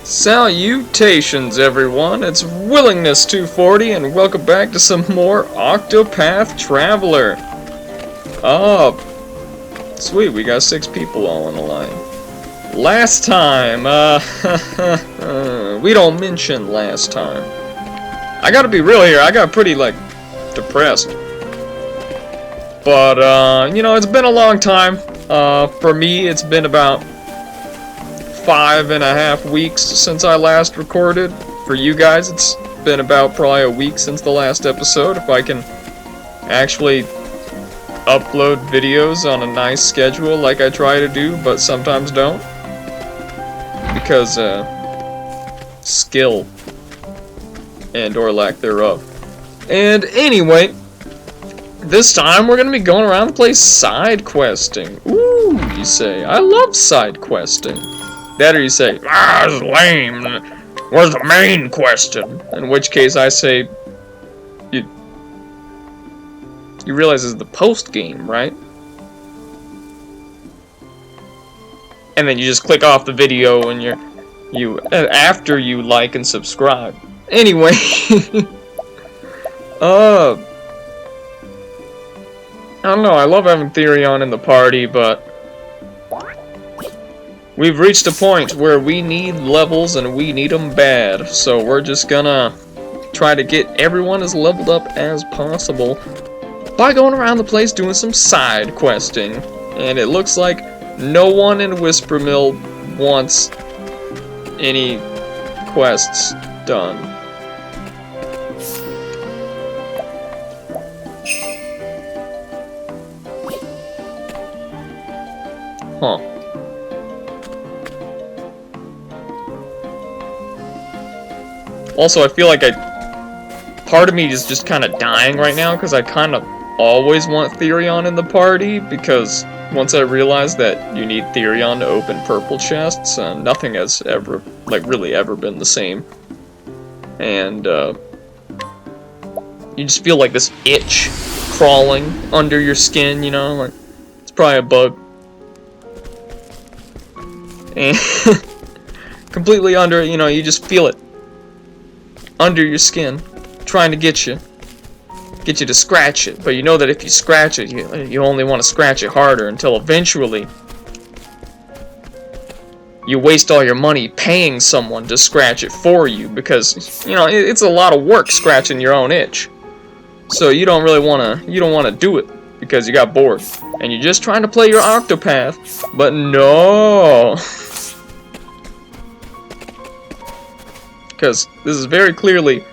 Salutations everyone, it's Willingness240 and welcome back to some more Octopath Traveler. Oh, sweet, we got 6 people all on the line. Last time, we don't mention last time. I gotta be real here, I got pretty, depressed. But, you know, it's been a long time. For me, it's been about 5.5 weeks since I last recorded. For you guys, it's been about probably a week since the last episode, if I can actually upload videos on a nice schedule like I try to do, but sometimes don't. Because, skill. And or lack thereof. And anyway, this time we're gonna be going around the place side questing. Ooh, you say. I love side questing. That or you say, ah, it's lame. Where's the main question? In which case I say, you realize it's the post game, right? And then you just click off the video and after you like and subscribe. Anyway, I don't know. I love having Therion in the party, but we've reached a point where we need levels and we need them bad, so we're just gonna try to get everyone as leveled up as possible by going around the place doing some side questing. And it looks like no one in Whispermill wants any quests done. Huh. Also, I feel like part of me is just kind of dying right now, because I kind of always want Therion in the party, because once I realized that you need Therion to open purple chests, nothing has ever, really ever been the same. And, you just feel like this itch crawling under your skin, you know, like, it's probably a bug. And completely under, you know, you just feel it under your skin, trying to get you to scratch it. But you know that if you scratch it, you only want to scratch it harder until eventually you waste all your money paying someone to scratch it for you, because, you know, it's a lot of work scratching your own itch. So you don't want to do it because you got bored and you're just trying to play your Octopath. But no. Because this is very clearly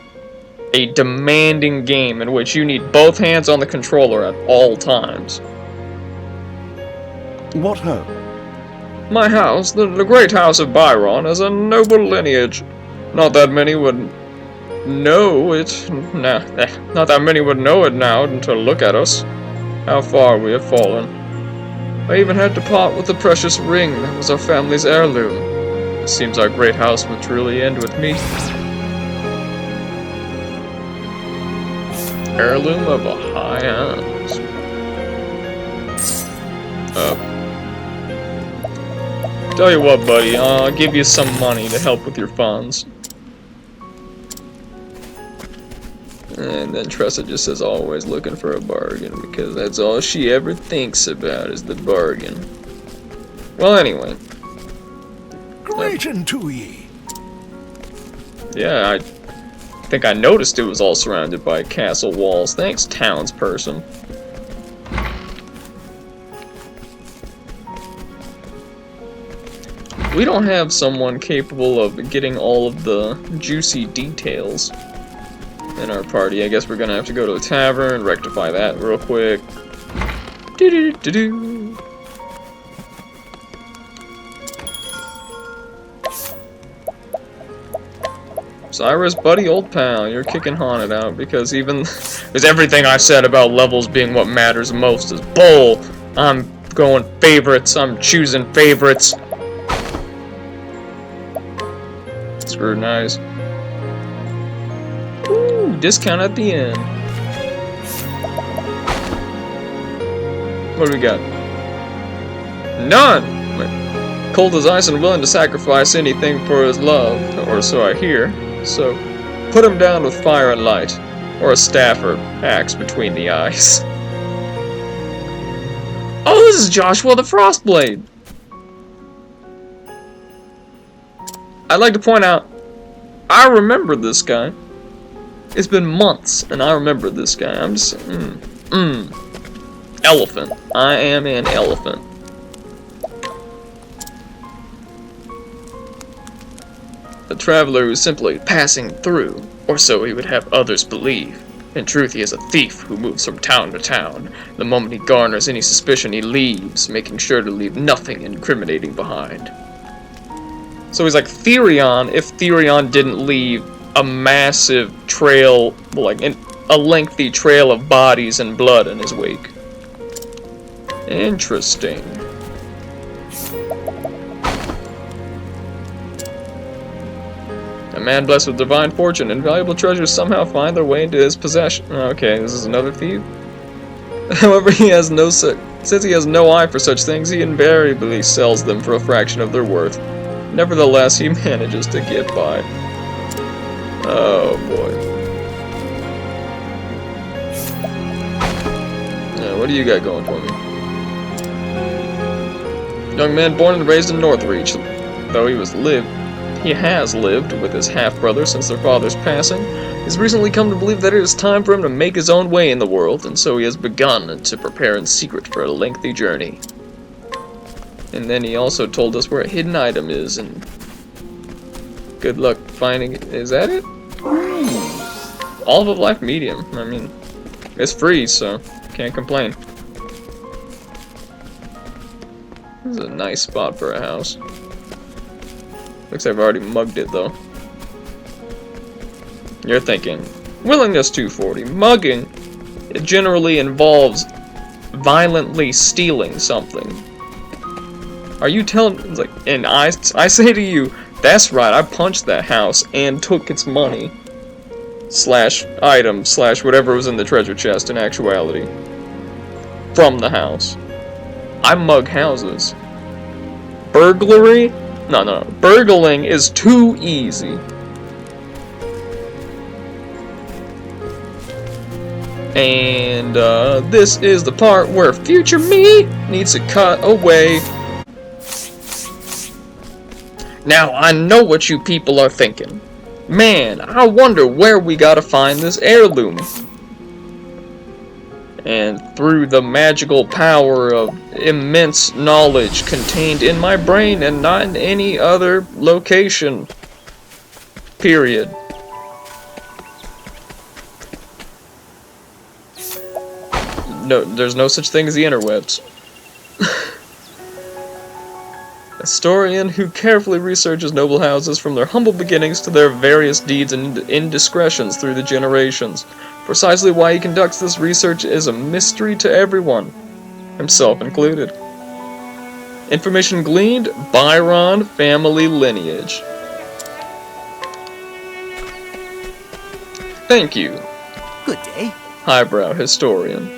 a demanding game in which you need both hands on the controller at all times. What home? My house, the great house of Byron, has a noble lineage. Not that many would know it. Nah, not that many would know it now until look at us. How far we have fallen. I even had to part with the precious ring that was our family's heirloom. Seems our great house would truly end with me. Heirloom of a high hands. Tell you what, buddy, I'll give you some money to help with your funds. And then Tressa just says, always looking for a bargain, because that's all she ever thinks about is the bargain. Well, anyway. Great unto ye. Yeah, I think I noticed it was all surrounded by castle walls. Thanks, townsperson. We don't have someone capable of getting all of the juicy details in our party. I guess we're gonna have to go to a tavern, rectify that real quick. Do-do-do-do-do. Cyrus, buddy, old pal, you're kicking Haunted out because everything I've said about levels being what matters most is bull. I'm going favorites. I'm choosing favorites. Scrutinize. Ooh, discount at the end. What do we got? None. Wait. Cold as ice and willing to sacrifice anything for his love, or so I hear. So, put him down with fire and light, or a staff or axe between the eyes. Oh, this is Joshua the Frostblade! I'd like to point out, I remember this guy. It's been months, and I remember this guy. I'm just, elephant. I am an elephant. A traveler who is simply passing through, or so he would have others believe. In truth, he is a thief who moves from town to town. The moment he garners any suspicion, he leaves, making sure to leave nothing incriminating behind. So he's like Therion, if Therion didn't leave a massive trail, like a lengthy trail of bodies and blood in his wake. Interesting. A man blessed with divine fortune and valuable treasures somehow find their way into his possession. Okay, this is another thief. However, since he has no eye for such things, he invariably sells them for a fraction of their worth. Nevertheless, he manages to get by. Oh boy. What do you got going for me? Young man born and raised in Northreach, though he has lived with his half-brother since their father's passing, has recently come to believe that it is time for him to make his own way in the world, and so he has begun to prepare in secret for a lengthy journey. And then he also told us where a hidden item is, and good luck finding it. Is that it? All of life medium. I mean, it's free, so can't complain. This is a nice spot for a house. Looks like I've already mugged it, though. You're thinking, willingness 240. Mugging, it generally involves violently stealing something. Are you telling, like, and I say to you, that's right, I punched that house and took its money. Slash item, slash whatever was in the treasure chest in actuality. From the house. I mug houses. Burglary? No. Burgling is too easy. And, this is the part where future me needs to cut away. Now, I know what you people are thinking. Man, I wonder where we gotta find this heirloom. And through the magical power of immense knowledge contained in my brain and not in any other location. Period. No, there's no such thing as the interwebs. A historian who carefully researches noble houses from their humble beginnings to their various deeds and indiscretions through the generations. Precisely why he conducts this research is a mystery to everyone, himself included. Information gleaned, Byron family lineage. Thank you. Good day. Highbrow historian.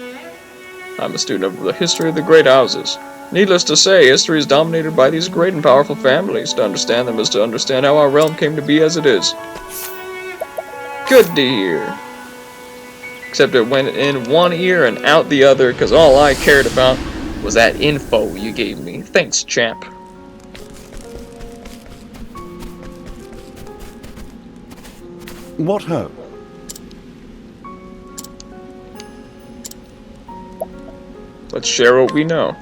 I'm a student of the history of the great houses. Needless to say, history is dominated by these great and powerful families. To understand them is to understand how our realm came to be as it is. Good to hear. Except it went in one ear and out the other, because all I cared about was that info you gave me. Thanks, champ. What ho? Let's share what we know.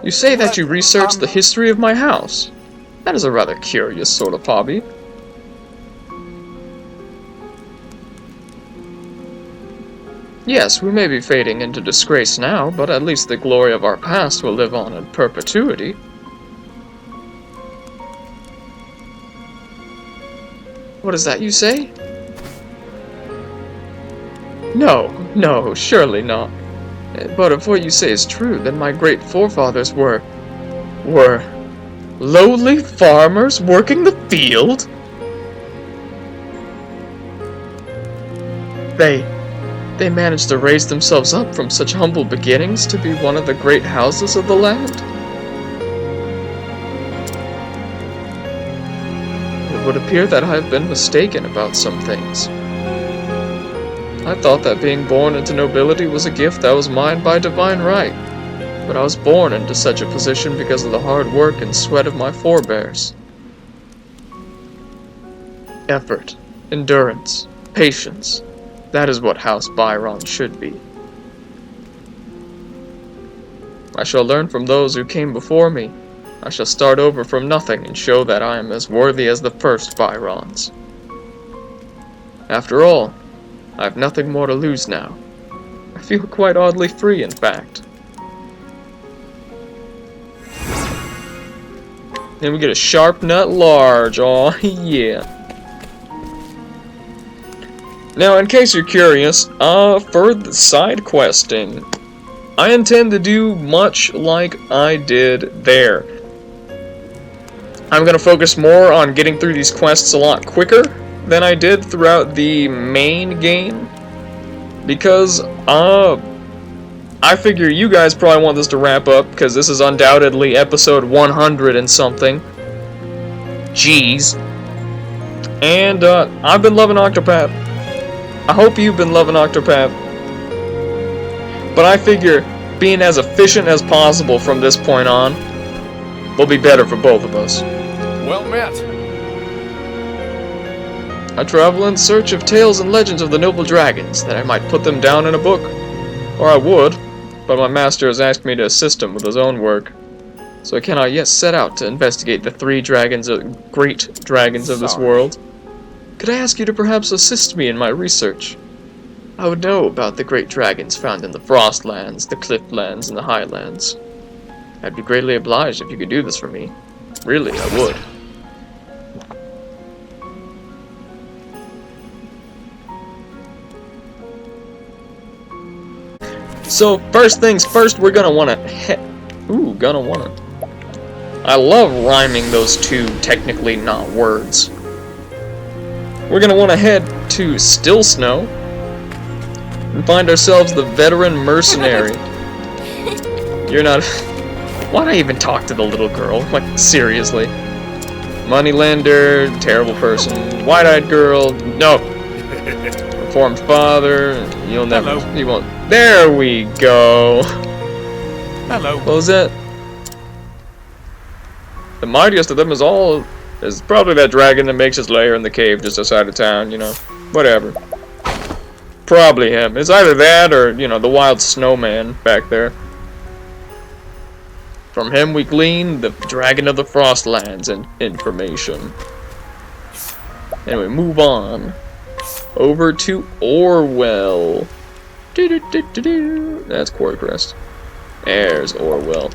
You say that you researched the history of my house. That is a rather curious sort of hobby. Yes, we may be fading into disgrace now, but at least the glory of our past will live on in perpetuity. What is that you say? No, surely not. But if what you say is true, then my great forefathers were lowly farmers working the field? they managed to raise themselves up from such humble beginnings to be one of the great houses of the land? It would appear that I have been mistaken about some things. I thought that being born into nobility was a gift that was mine by divine right, but I was born into such a position because of the hard work and sweat of my forebears. Effort, endurance, patience, that is what House Byron should be. I shall learn from those who came before me. I shall start over from nothing and show that I am as worthy as the first Byrons. After all, I have nothing more to lose now. I feel quite oddly free, in fact. Then we get a sharp nut large. Oh yeah. Now, in case you're curious, for the side questing, I intend to do much like I did there. I'm going to focus more on getting through these quests a lot quicker than I did throughout the main game, because, I figure you guys probably want this to wrap up, because this is undoubtedly episode 100 and something. Jeez. And, I've been loving Octopath. I hope you've been loving Octopath. But I figure being as efficient as possible from this point on will be better for both of us. Well met. I travel in search of tales and legends of the noble dragons, that I might put them down in a book. Or I would, but my master has asked me to assist him with his own work, so I cannot yet set out to investigate the three great dragons of this world. Could I ask you to perhaps assist me in my research? I would know about the great dragons found in the Frostlands, the Clifflands, and the Highlands. I'd be greatly obliged if you could do this for me. Really, I would. So, first things first, we're gonna wanna I love rhyming those two technically not words. We're gonna wanna head to Still Snow and find ourselves the veteran mercenary. You're not... Why'd I even talk to the little girl? Like, seriously. Moneylender, terrible person, white-eyed girl, no. Reformed father, you won't. There we go. Hello. What was that? The mightiest of them is probably that dragon that makes his lair in the cave just outside of town, you know. Whatever. Probably him. It's either that or, you know, the wild snowman back there. From him we glean the dragon of the Frostlands and information. Anyway, move on. Over to Orwell. That's Quartercrest. There's Orwell.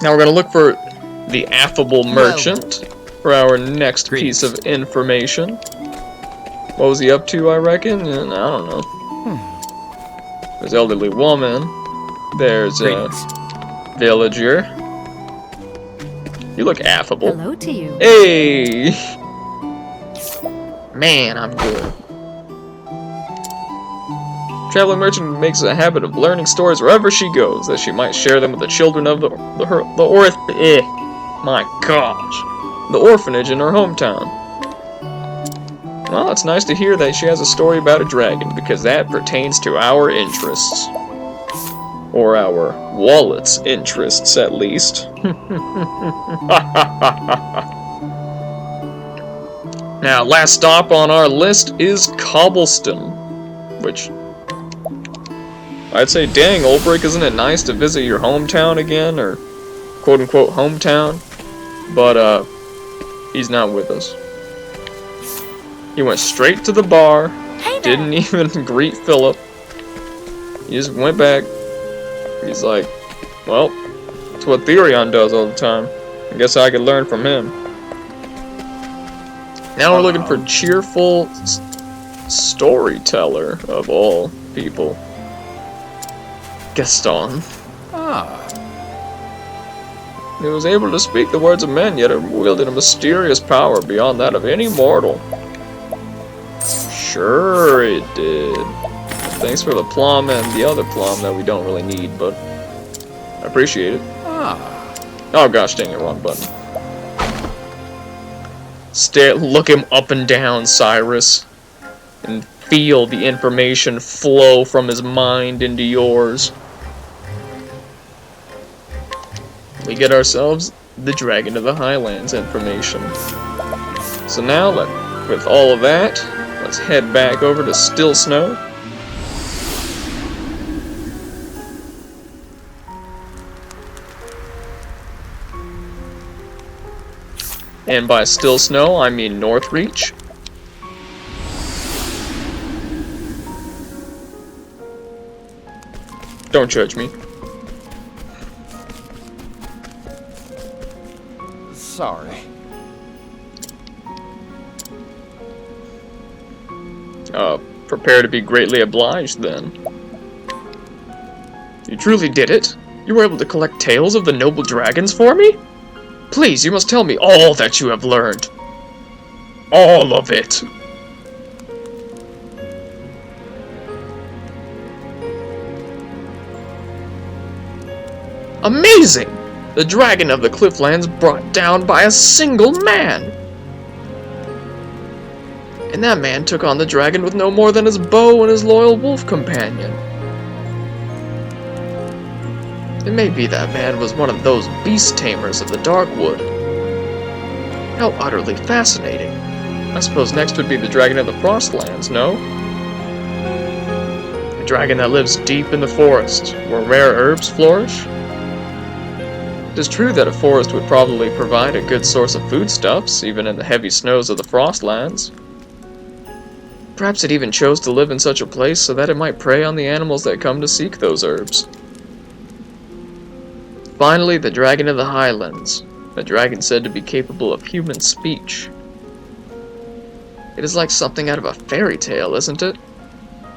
Now we're going to look for the affable merchant for our next piece of information. What was he up to, I reckon? I don't know. There's elderly woman. There's a villager. You look affable. Hello to you. Hey! Man, I'm good. Traveling merchant makes a habit of learning stories wherever she goes, that she might share them with the children of the orphanage in her hometown. Well, it's nice to hear that she has a story about a dragon, because that pertains to our interests. Or our wallet's interests, at least. Now, last stop on our list is Cobblestone, which... I'd say, dang, Olbrich, isn't it nice to visit your hometown again, or quote-unquote hometown? But, he's not with us. He went straight to the bar, didn't even greet Philip. He just went back. He's like, well, that's what Therion does all the time. I guess I could learn from him. Now we're looking for cheerful storyteller of all people. Gaston. He was able to speak the words of men, yet it wielded a mysterious power beyond that of any mortal. Sure it did. Thanks for the plum and the other plum that we don't really need, but I appreciate it. Oh gosh, dang it, wrong button. Look him up and down, Cyrus, and feel the information flow from his mind into yours. We get ourselves the Dragon of the Highlands information. So now, with all of that, let's head back over to Still Snow. And by Still Snow, I mean Northreach. Don't judge me. Sorry. Prepare to be greatly obliged, then. You truly did it? You were able to collect tales of the noble dragons for me? Please, you must tell me all that you have learned. All of it. Amazing! The dragon of the Clifflands brought down by a single man! And that man took on the dragon with no more than his bow and his loyal wolf companion. It may be that man was one of those beast tamers of the Darkwood. How utterly fascinating. I suppose next would be the dragon of the Frostlands, no? A dragon that lives deep in the forest, where rare herbs flourish? It is true that a forest would probably provide a good source of foodstuffs, even in the heavy snows of the Frostlands. Perhaps it even chose to live in such a place so that it might prey on the animals that come to seek those herbs. Finally, the Dragon of the Highlands, a dragon said to be capable of human speech. It is like something out of a fairy tale, isn't it?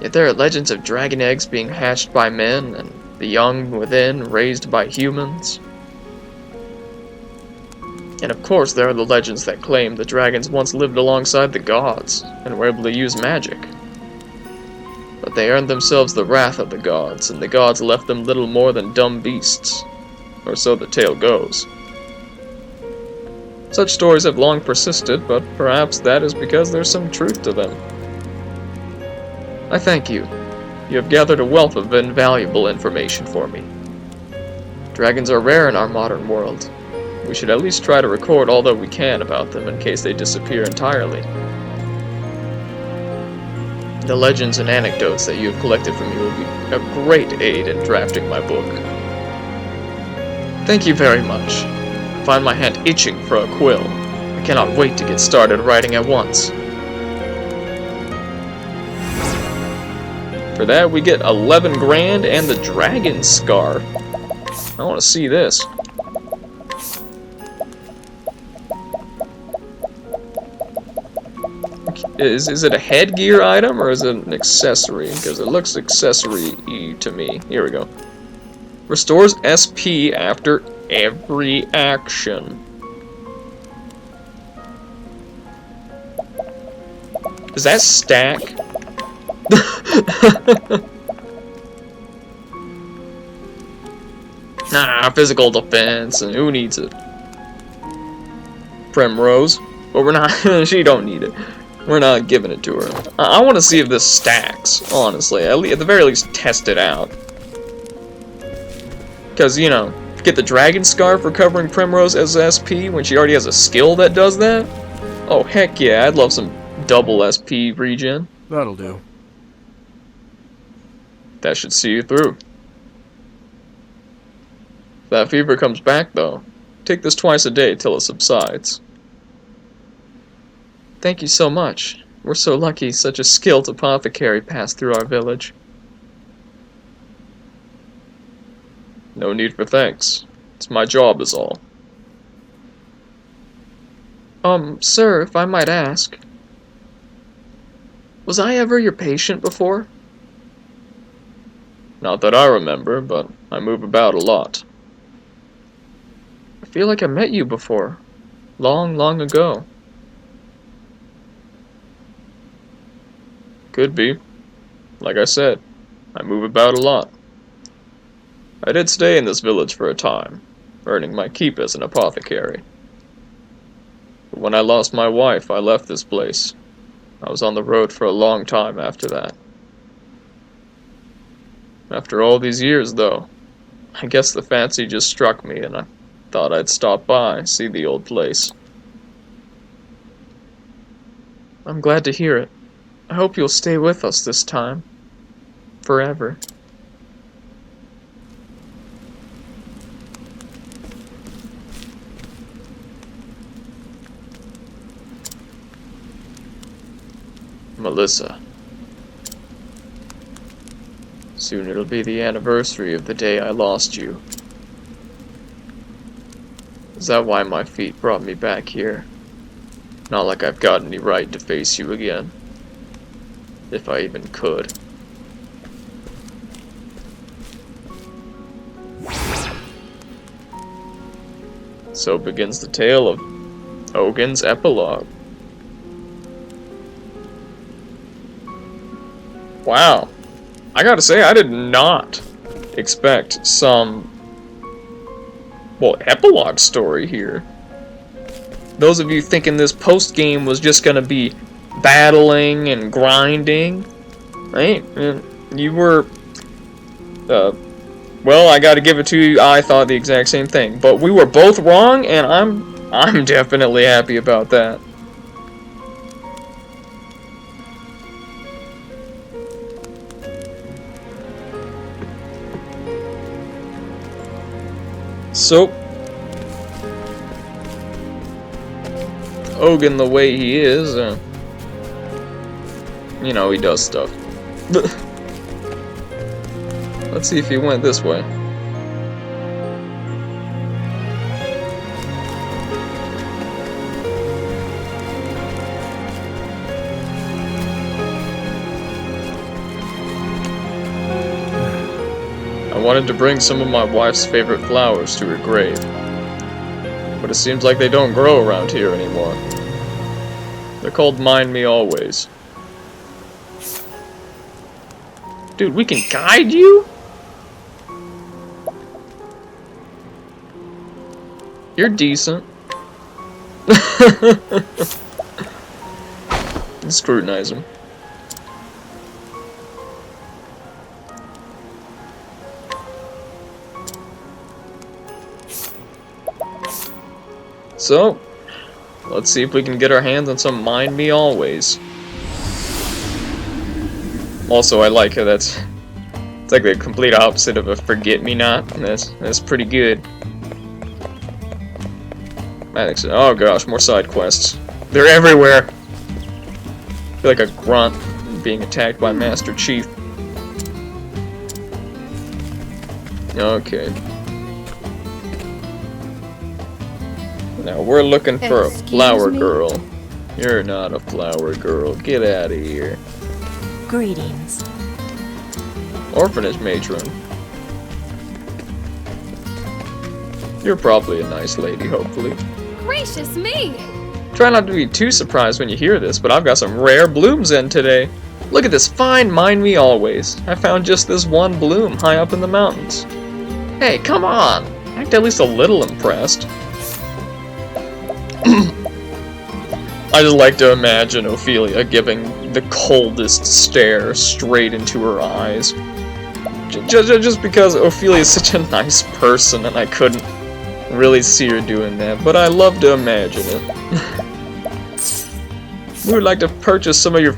Yet there are legends of dragon eggs being hatched by men, and the young within raised by humans. And of course there are the legends that claim the dragons once lived alongside the gods, and were able to use magic. But they earned themselves the wrath of the gods, and the gods left them little more than dumb beasts. Or so the tale goes. Such stories have long persisted, but perhaps that is because there's some truth to them. I thank you. You have gathered a wealth of invaluable information for me. Dragons are rare in our modern world. We should at least try to record all that we can about them in case they disappear entirely. The legends and anecdotes that you have collected from me will be a great aid in drafting my book. Thank you very much. I find my hand itching for a quill. I cannot wait to get started writing at once. For that, we get 11 grand and the dragon scarf. I want to see this. Is it a headgear item or is it an accessory? Because it looks accessory-y to me. Here we go. Restores SP after every action. Does that stack? Nah, physical defense, and who needs it? Primrose, but we're not. She don't need it. We're not giving it to her. I want to see if this stacks, honestly. At the very least, test it out. Because, you know, get the Dragon Scarf recovering Primrose as SP when she already has a skill that does that? Oh, heck yeah, I'd love some double SP regen. That'll do. That should see you through. If that fever comes back, though, take this twice a day till it subsides. Thank you so much. We're so lucky such a skilled apothecary passed through our village. No need for thanks. It's my job is all. Sir, if I might ask, was I ever your patient before? Not that I remember, but I move about a lot. I feel like I met you before. Long, long ago. Could be. Like I said, I move about a lot. I did stay in this village for a time, earning my keep as an apothecary. But when I lost my wife, I left this place. I was on the road for a long time after that. After all these years, though, I guess the fancy just struck me and I thought I'd stop by, see the old place. I'm glad to hear it. I hope you'll stay with us this time. Forever. Melissa. Soon it'll be the anniversary of the day I lost you. Is that why my feet brought me back here? Not like I've got any right to face you again. If I even could. So begins the tale of Ogen's epilogue. Wow. I gotta say, I did not expect some, well, epilogue story here. Those of you thinking this post-game was just gonna be battling and grinding, right? You were, well, I gotta give it to you, I thought the exact same thing. But we were both wrong, and I'm definitely happy about that. So, Ogen the way he is, you know, he does stuff. Let's see if he went this way. I wanted to bring some of my wife's favorite flowers to her grave, but it seems like they don't grow around here anymore. They're called Mind Me Always. Dude, we can guide you? You're decent. Scrutinize him. So, let's see if we can get our hands on some Mind Me Always. Also, I like how it's like the complete opposite of a Forget-Me-Not. That's pretty good. I think so. Oh gosh, more side quests. They're everywhere. I feel like a grunt being attacked by Master Chief. Okay. Now we're looking for a flower girl. You're not a flower girl. Get out of here. Greetings. Orphanage matron. You're probably a nice lady, hopefully. Gracious me! Try not to be too surprised when you hear this, but I've got some rare blooms in today. Look at this fine Mind Me Always. I found just this one bloom high up in the mountains. Hey, come on! Act at least a little impressed. I just like to imagine Ophelia giving the coldest stare straight into her eyes. Just because Ophelia is such a nice person and I couldn't really see her doing that, but I love to imagine it. We would like to purchase some of your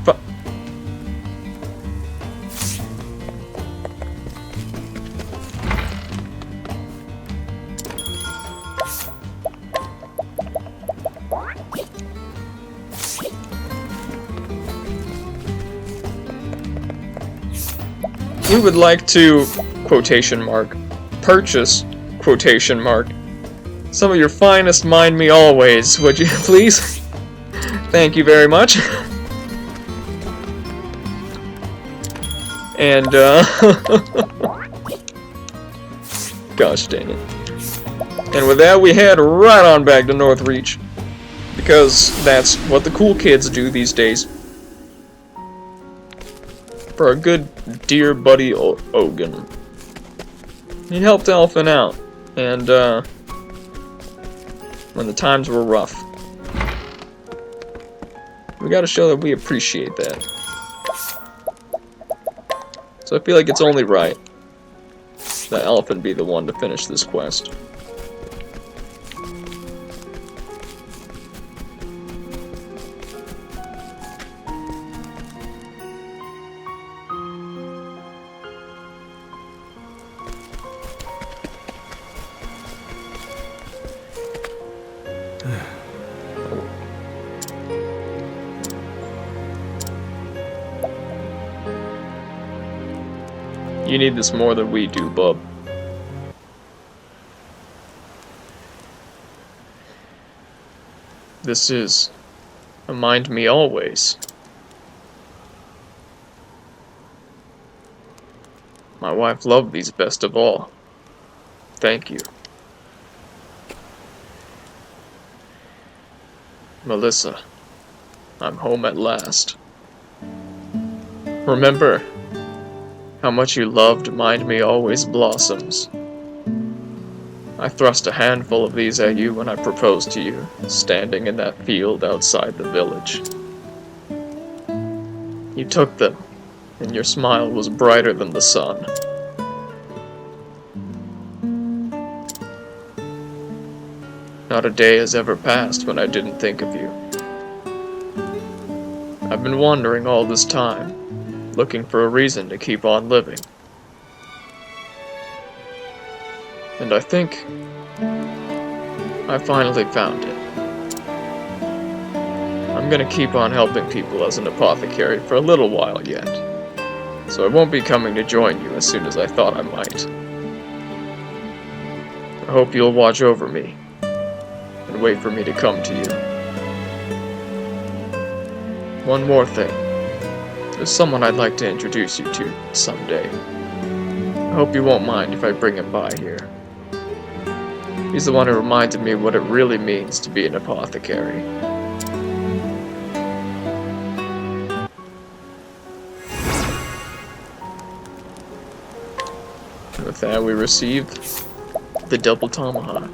We would like to, quotation mark, purchase, quotation mark, some of your finest Mind Me Always, would you please? Thank you very much. And, gosh dang it. And with that, we head right on back to Northreach, because that's what the cool kids do these days. for our good dear buddy Ogen. He helped Elfin out, and when the times were rough. We gotta show that we appreciate that. So I feel like it's only right that Elfin be the one to finish this quest. You need this more than we do, bub. This is Remind Me Always. My wife loved these best of all. Thank you. Melissa, I'm home at last. Remember how much you loved Mind Me Always blossoms. I thrust a handful of these at you when I proposed to you, standing in that field outside the village. You took them, and your smile was brighter than the sun. Not a day has ever passed when I didn't think of you. I've been wondering all this time, looking for a reason to keep on living. And I think I finally found it. I'm gonna keep on helping people as an apothecary for a little while yet, so I won't be coming to join you as soon as I thought I might. I hope you'll watch over me, and wait for me to come to you. One more thing. There's someone I'd like to introduce you to someday. I hope you won't mind if I bring him by here. He's the one who reminded me what it really means to be an apothecary. With that, we received the double tomahawk.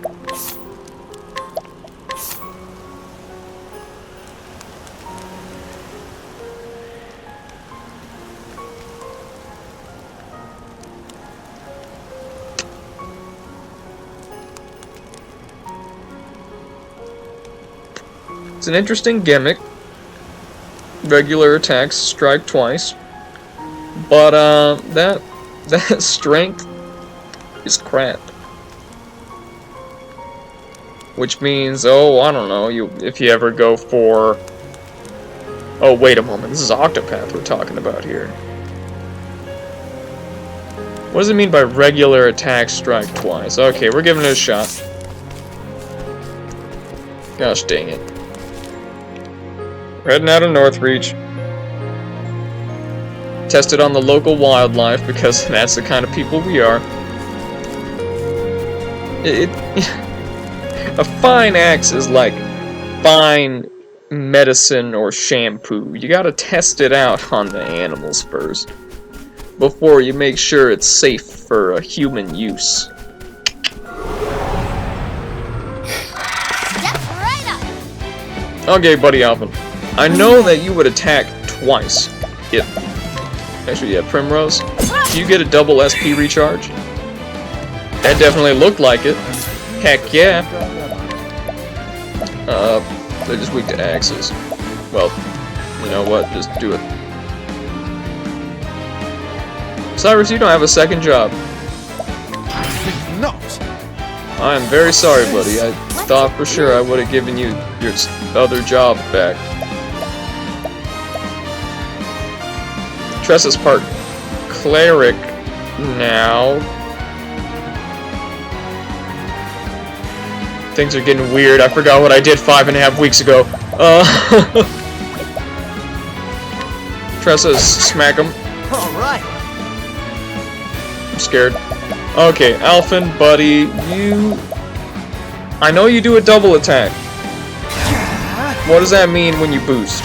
It's an interesting gimmick. Regular attacks strike twice. But that strength is crap. Which means, oh, I don't know, if you ever go for... Oh, wait a moment, this is Octopath we're talking about here. What does it mean by regular attack strike twice? Okay, we're giving it a shot. Gosh dang it. We're heading out of Northreach. Test it on the local wildlife, because that's the kind of people we are. A fine axe is like fine medicine or shampoo. You gotta test it out on the animals first, before you make sure it's safe for human use. Okay, buddy Alvin. I know that you would attack twice. Actually, yeah, Primrose. Do you get a double SP recharge? That definitely looked like it. Heck yeah. They're just weak to axes. Well, you know what? Just do it. Cyrus, you don't have a second job. Not. I am very sorry, buddy. I thought for sure I would have given you your other job back. Tressa's part cleric now. Things are getting weird. I forgot what I did 5.5 weeks ago. Tressa's smack him. Alright. I'm scared. Okay, Alphin, buddy, you... I know you do a double attack. What does that mean when you boost?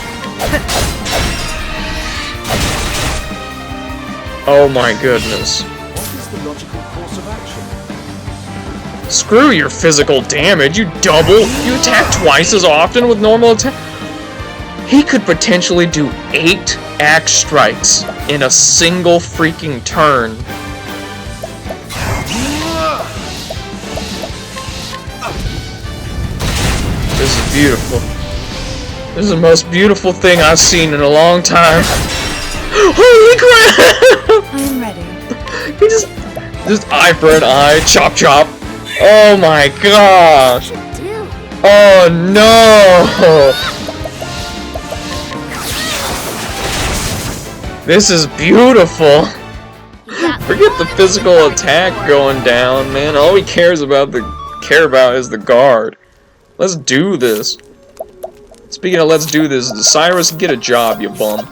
Oh my goodness. What is the logical course of action? Screw your physical damage, you double! You attack twice as often with normal attack. He could potentially do 8 axe strikes in a single freaking turn. This is beautiful. This is the most beautiful thing I've seen in a long time. Holy crap! I am ready. He just eye for an eye, chop chop. Oh my gosh! Oh no! This is beautiful. Forget the physical attack going down, man. All he cares about is the guard. Let's do this. Speaking of let's do this, Cyrus, get a job, you bum.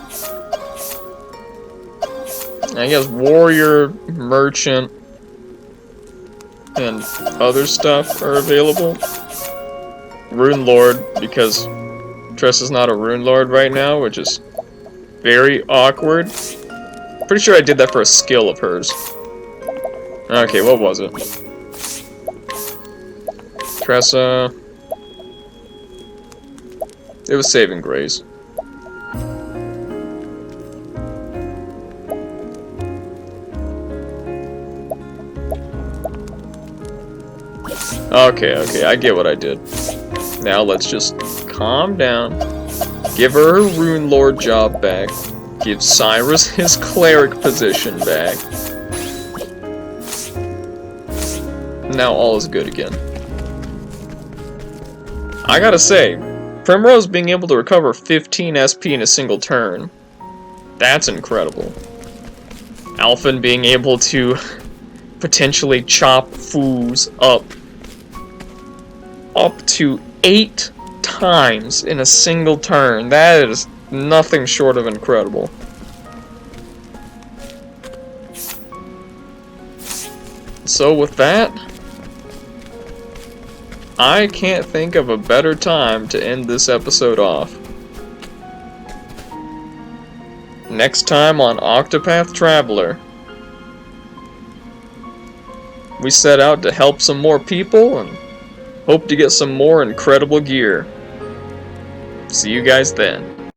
I guess warrior, merchant, and other stuff are available. Rune Lord, because Tressa's not a Rune Lord right now, which is very awkward. Pretty sure I did that for a skill of hers. Okay, what was it? Tressa. It was Saving Grace. Okay, I get what I did. Now let's just calm down. Give her her Rune Lord job back. Give Cyrus his cleric position back. Now all is good again. I gotta say, Primrose being able to recover 15 SP in a single turn, that's incredible. Alphen being able to potentially chop foos up to 8 times in a single turn, that is nothing short of incredible. So with that, I can't think of a better time to end this episode off. Next time on Octopath Traveler, we set out to help some more people and hope to get some more incredible gear. See you guys then.